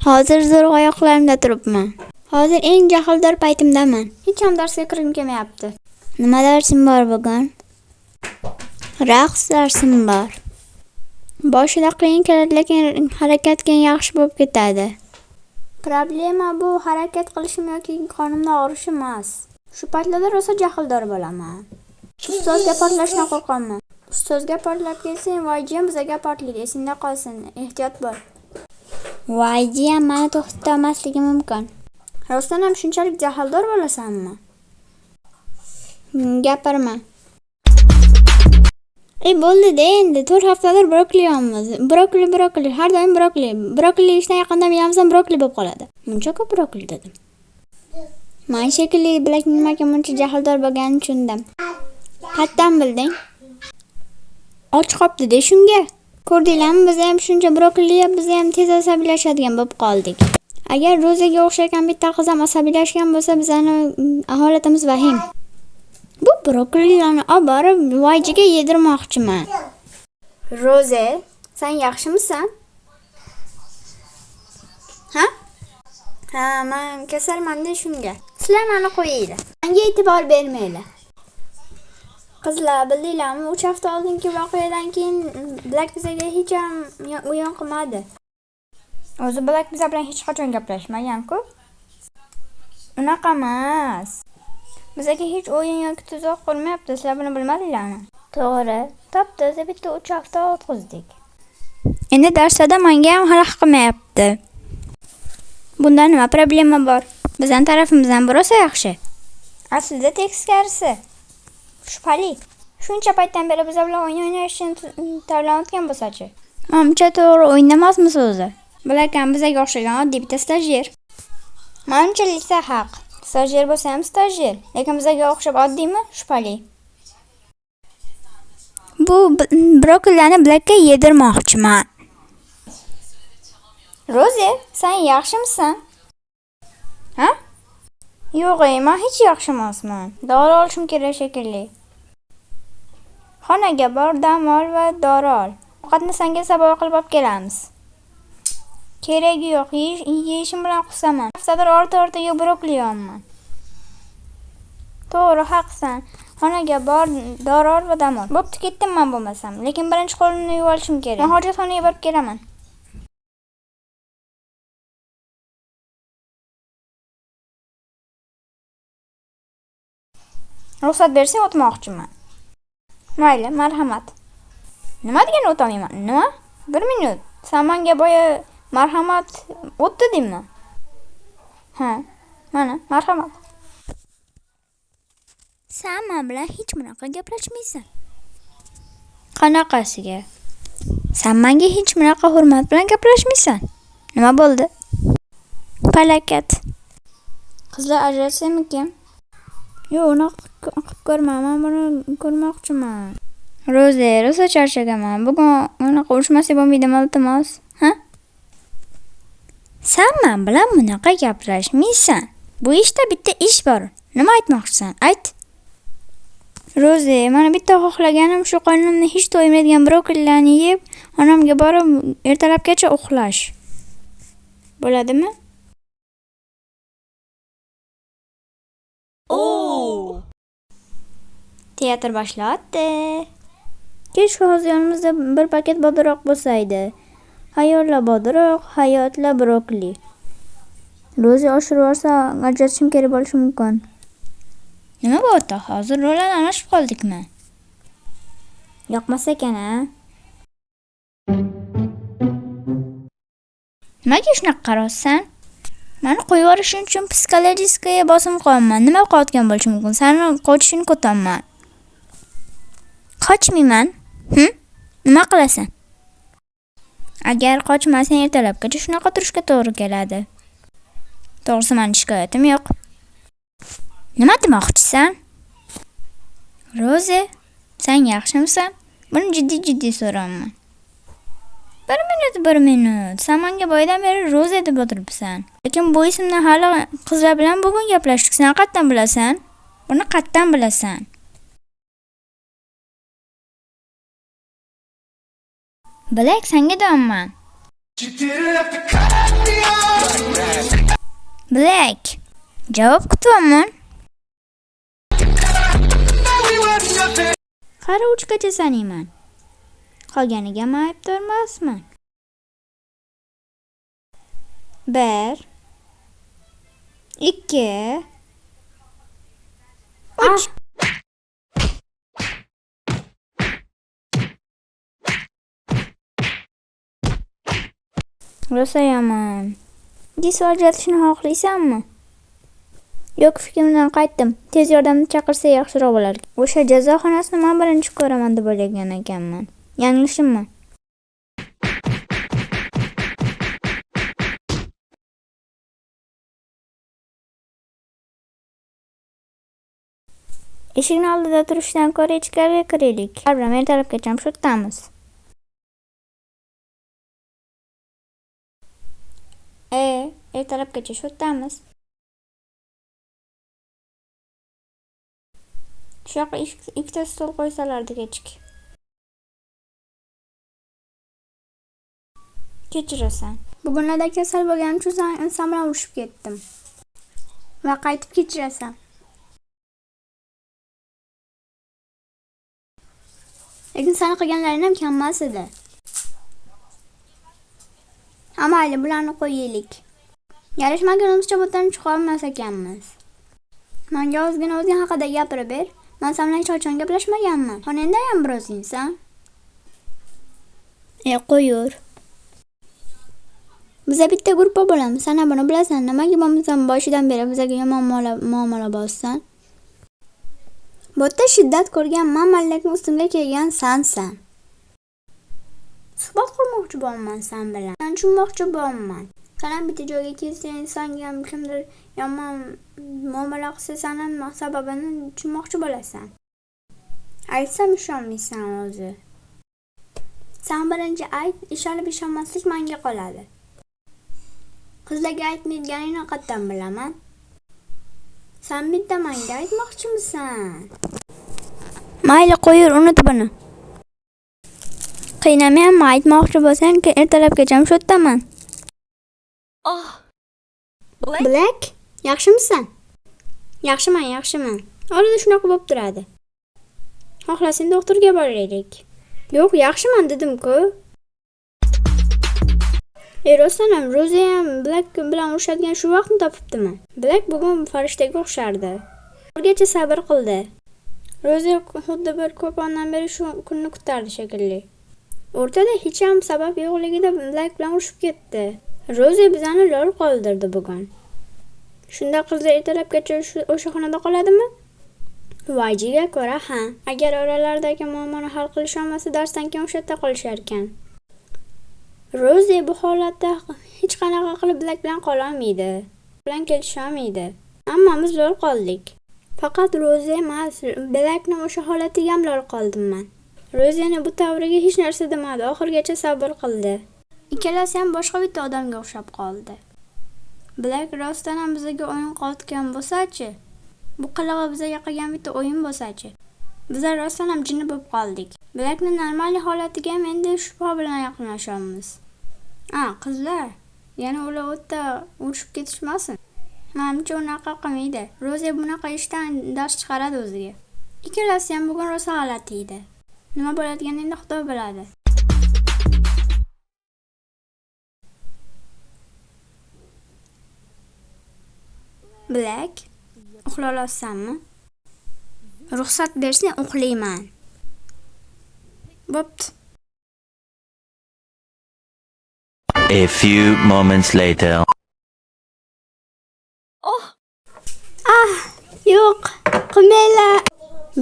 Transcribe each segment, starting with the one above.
Hozir zo'r oyoqlarimda turibman. Hozir eng jahldor paytimdaman. Hech ham darsga kirgim kelmayapti. Nima darsim bor bugun? Raqs darsim bor. Boshida qiyin keladi, lekin harakat keyin yaxshi bo'lib ketadi. Problema bu harakat qilishim yoki qonimda og'rishi emas. Shu paytlarda rosa jahldor bo'laman. Ustozga portlashdan qo'rqaman. Ustozga portlab kelsang, voyjiyam bizga portlaydi. Esingda qolsin, ehtiyot bo'l. Voyjiyam meni to'xtata olmasligi mumkin. Rostdan ham shunchalik jahldor bo'lasanmi? Gapirma. Bo'ldi-da endi 4 haftadir brokoli yeyapmiz. Brokoli, har doim brokoli. Brokoli yeyishdan yaqindan yeyamsan, brokoli bo'lib qoladi. Muncha ko'p brokoli dedim. Men shekilli bilak nimaga muncha jahldor bo'lganini tushundim. Qayerdan bilding? Och qopdi-da shunga. Ko'rdinglarmi, biz ham shuncha brokoli yeb, biz ham tez asabiylashadigan bo'lib qoldik. Agar Rozaga o'xshagan bitta qiz ham asabiylashgan bo'lsa, bizning holatimiz vahim. Bu brokolilarni olib borib voyjiga yedirmoqchiman. Roza, sen yaxshimisan? Ha, men kasalman-da shunga. Sizlar meni qo'yinglar. Menga e'tibor bermanglar. Qizlar, bildinglarmi, 3 hafta oldingi voqeadan keyin Black bizaga hech ham o'yin qilmadi. O'zi Black biza bilan hech qachon gaplashmagan-ku. Unaqa emas. Bizaga hech o'yin yoki tuzoq qurmayapti, sizlar buni bilmadinglarmi? To'g'ri, top-toza bitta 3 hafta o'tkazdik. Endi darsda menga ham xalaq qilmayapti. Bunda nima problema bor? Bizning tarafimizdan birosa yaxshi. Aslida tekskarisi. Shubhali. Shuncha paytdan beri biz bilan o'yin o'ynashni tavlanayotgan bo'lsa-chi? Menimcha to'g'ri o'ynamasmiz o'zi. Bilakam bizaga o'xshagan oddiy bitta stajyer. Menimcha lisa haq. Stajyer bo'lsa ham stajyer, lekin bizaga o'xshab oddiymi? Shubhali. Bu brokolilarni Blackga yedirmoqchiman. Roza, sen yaxshimisan? Ha? Yo'q, men hech yaxshi emasman. Dori olishim kerak shekilli. Xonaga bor, dam ol va dori ol. Ovqatni senga sabab qilib olib kelamiz. Keragi yo'q, yeyishim bilan xusaman. Haftadir orta-ortaga brokoli yeyapman. To'g'ri, haqsan. Xonaga bor, dori ol va dam ol. Bo'pti, ketdim men bo'lmasam, lekin birinchi qo'limni yuvib olishim kerak. Men hojatxonaga borib kelaman. Ruxsat bersang o'tmoqchiman. Mayli, marhamat. Nima degan o'tamayman? Nima? 1 minut. Sen menga boya marhamat o'tdi deymi? Ha, mana marhamat. Sen men bilan hech bunaqa gaplashmaysan. Qanaqasiga? Sen menga hech bunaqa hurmat bilan gaplashmaysan. Nima bo'ldi? Falokat. Qizlar ajrashsamikin? Yo'q, unaqa qilib ko'rma, men buni ko'rmoqchiman. Roza charchagaman. Bugun unaqa urishmasak bo'lmaydimi, iltimos? Ha? Sen men bilan bunaqa gaplashmaysan. Bu ishda bitta ish bor. Nima aytmoqchisan? Ayt. Roza, mana bitta xohlaganim shu qo'limni hech to'ymaydigan brokolilarni yeb, onamga borib ertalabgacha uxlash. Bo'ladimi? Teatr boshlayapti. Kech hozir yonimizda bir paket bodiroq bo'lsaydi. Hayotla bodiroq, hayotla brokoli. Roza oshirib olsa, ajratishim kerak bo'lishi mumkin. Nima bo'ldi? Hozir rollarni almashib qoldikmi? Yoqmas ekan-a? Nimaga shunaqa qarayapsan? Meni qo'yib yuborishing uchun psixologическая bosim qilaman. Nima qilayotgan bo'lishim mumkin? Seni qochishini kutaman. Qochmayman. Nima qilasan? Agar qochmasang ertalabgacha shunaqa turishga to'g'ri keladi. To'g'risi, men shikoyatim yo'q. Nima demoqchisan? Roza, sen yaxshimisan? Buni jiddiy so'rayman. 1 minut. Sen menga boydan beri Roza deb o'tiribsan. Lekin bu ismni hali qizlar bilan bugun gaplashdik. Sen qayerdan bilasan? Buni qayerdan bilasan? Bilak, senga deyapman. Black. Javob kutyapman. Qara 3 gacha sanayman. Qolganiga men aybdor emasman. 1 2 3 Rosayaman. Disor jatishni xohlaysanmi? Yo'q, fikrimdan qaytdim. Tez yordamni chaqirsa yaxshiroq bo'lar. O'sha jazoxonasini men birinchi ko'raman deb o'ylagan ekanman. Yanglishimmi? Eshikni oldida turishdan ko'ra ichkariga kiraylik. Har bir ertalabgacha shu yerdamiz. Ertalabgacha shu yerdamiz. Shu yoqqa ikkita stol qo'ysalardi kechki. Kechirasan. Bugunlarda kasal bo'lganim uchun inson bilan urushib ketdim. Va qaytib kechirasan. Lekin seni qilganlaring ham kam emas edi. Mayli, bularni qo'yaylik. Yarashmagunimizcha bundan chiqolmas ekanmiz. Menga ozgina o'zing haqida gapirib ber. Men sen bilan hech qachon gaplashmaganman. Xonangda ham biroz insan. Qo'yur. Biz bitta guruhda bo'lamiz. Sen buni bilasan. Nimaga bo'lmasam boshidan beri bizga yomon muomala bo'lsan? Bu yerda shiddat ko'rgan lekin ustimga kelgan sensan. Suhbat qurmoqchi bo'lman sen bilan. Men tushunmoqchi bo'lman. Sen ham bitta joyga kelsang, insonga kimdir yomon muomala qilsa, sen ham sababini tushunmoqchi bo'lasan. Aytsam ishonmaysan o'zi. Sen birinchi ayt, ishonib-ishonmaslik menga qoladi. Qizlarga aytmaydiganingni qattan bilaman. Sen bitta menga aytmoqchimisan? Mayli, qo'yur, unut buni. Qiynamayapman, aytmoqchi bo'lsang, ertalabgacha shu yerdaman. Black, yaxshimisan? Yaxshiman. Orada shunaqa bo'lib turadi. Xohlasang doktorga boraylik. Yo'q, yaxshiman dedim-ku. Rostdan Rozi ham Black bilan urushadigan shu vaqtni topibdimi? Black bugun farishtaga o'xshardi. Birgacha sabr qildi. Rozi xuddi bir ko'p ondan beri shu kunni kutardi shekilli. O'rtada hech ham sabab yo'qligida Black bilan urushib ketdi. Rozi bizani lol qoldirdi bugun. Shunda qizlar ertalabgacha o'sha xonada qoladimi? Vajiga ko'ra, ha. Agar oralaridagi muammoni hal qilisha olmasa, darsdan keyin o'sha yerda qolishar ekan. Rozi bu holatda hech qanaqa qilib Black bilan qola olmaydi. Bilan kelisha olmaydi. Hammamiz lol qoldik. Faqat Rozi emas, Blackning o'sha holatiga ham lol qoldim men. Rozini bu tavriga hech narsa demadi, oxirgacha sabr qildi. Ikkalasi ham boshqa bitta odamga o'xshab qoldi. Black rostdan ham bizga o'yin qotgan bo'lsa-chi, bu qilig'i bizga qilgan bitta o'yin bo'lsa-chi, biz rostdan ham jinni bo'lib qoldik. Blackning normal holatiga ham endi shubha bilan yaqinlashamiz. Qizlar, yana ular o'tda urushib ketishmasin. Menimcha unaqa qilmaydi. Rozi bunaqa ishdan dars chiqaradi o'ziga. Ikkalasi ham bugun rosa g'alati edi. Nima bo'ladiganini endi Xudo biladi. Black, uxla olasanmi? Ruxsat bersang uxlayman. Bo'pti. A few moments later. Yo'q, qilmanglar.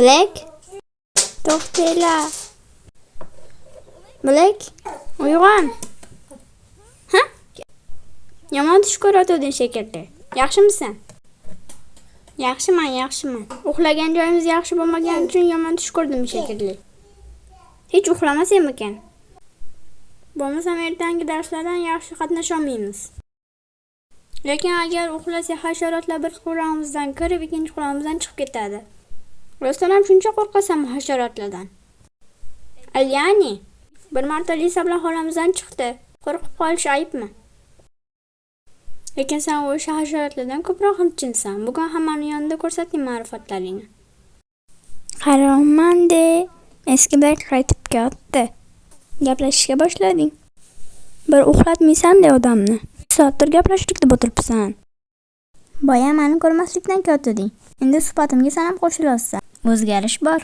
Black, to'xtanglar. Black, uyg'on. Yomon tush ko'ratuvding shekilli. Yaxshimisan? Yaxshiman. Uxlagan joyimiz yaxshi bo'lmagani uchun yomon tush ko'rdim shekilli. Hech uxlamasam-ekan. Bo'lmasa ertangi darslardan yaxshi qatnasha olmaymiz. Lekin agar uxlasak, hasharotlar bir qulog'imizdan kirib, ikkinchi qulog'imizdan chiqib ketadi. Rostdan ham shuncha qo'rqasan hasharotlardan. Ya'ni bir marta Lisa bilan xolamizdan chiqdi. Qo'rqib qolish ayibmi? Lekin sen o'sha hasharotlardan ko'proq himchilsan. Bugun hammaning yonida ko'rsating ma'rifatlaringni. Qaramman de, eskidak qaytib keldi. Gaplashishga boshlading. Bir uxlatmaysan-da odamni. Soatdir gaplashdik deb o'tiribsan. Boya meni ko'rmaslikdan ketding. Endi suhbatimga sen ham qo'shilasan. O'zgarish bor.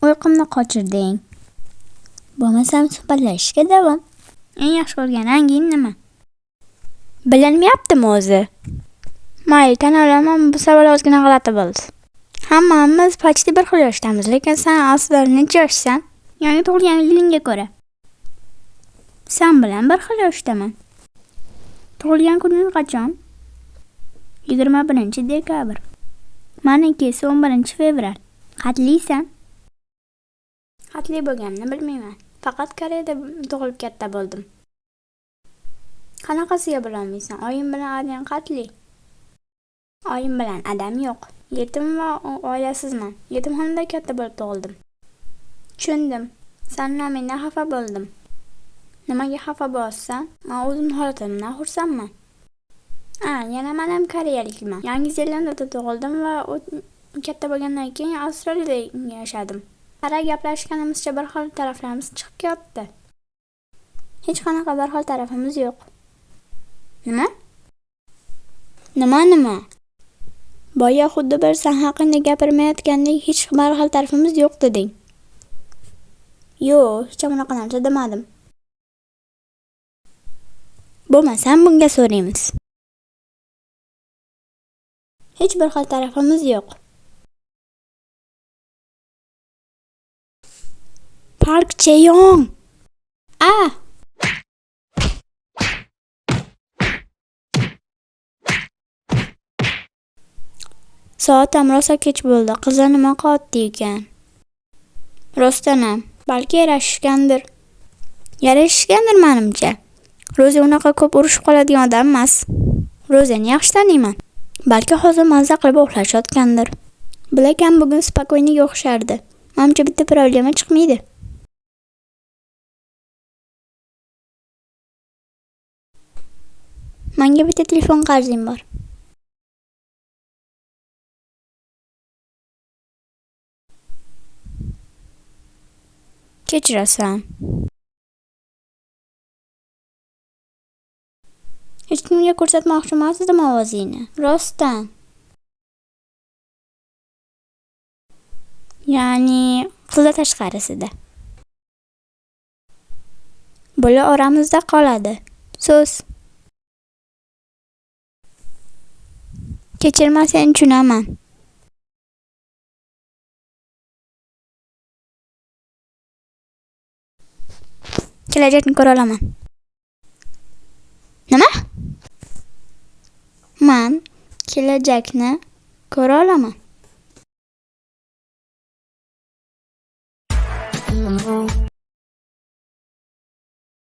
Uyqumni qochirding. Bo'lmasam suhbatlashishga davom. Eng yaxshi ko'rgan ranging nima? Bilinmayaptimi o'zi? Mayli, tan olaman, bu savol ozgina g'alati bo'ldi. Hammamiz почти bir xil yoshdamiz, lekin sen aslida necha yoshsan? Yangi tug'ilgan yilingga ko'ra. Sen bilan bir xil yoshdaman. Tug'ilgan kuning qachon? 21-dekabr. Meniki 11-fevral. Xatlisan? Xatli bo'lganini bilmayman. Faqat Koreyada tug'ilib katta bo'ldim. Qanaqasiga bilolmaysan? Oyim bilan adang xatli. Oyim bilan adam yo'q. Yetim va oilasizman. Yetimxonada katta bo'lib tug'ildim. Tushundim. Sen nomingdan xafa bo'ldim. Nimaga xafa bo'lsan? Men o'zim holatimdan xursandman. Yana men ham koreyalikman. Yangi Zelandiyada tug'ildim va katta bo'lgandan keyin Avstraliyada yashadim. Qara gaplashganimizcha bir xil taraflarimiz chiqib ketdi. Hech qanaqa bir xil tarafimiz yo'q. Nima? Nima? Boya xuddi bir sen haqingda gapirmayotgandek hech bir xil tarafimiz yo'q deding. Yo'q, hech bunaqa narsa demadim. Bo'lmasam bunga so'raymiz. Hech bir xil tarafimiz yo'q. Park Cheong. Soat ham rosa kech bo'ldi. Qizlar nima qilyapti ekan? Rostdanam, balki yarashishgandir. Yarashishgandir menimcha. Ro'za unaqa ko'p urushib qoladigan odam emas. Ro'zani yaxshi taniyman. Balki hozir mazza qilib uxlashayotgandir. Bilakam bugun spokойniga o'xshardi. Menimcha bitta problema chiqmaydi. Menga bitta telefon qarzing bor. Kechirasan. Hech kimga ko'rsatmoqchi emasdim ovozingni. Rostdan. Ya'ni qizlar tashqarisida. Bular oramizda qoladi. So'z. Kechirmasang tushunaman. Kelajakni ko'ra olaman. Nima? Men kelajakni ko'ra olaman.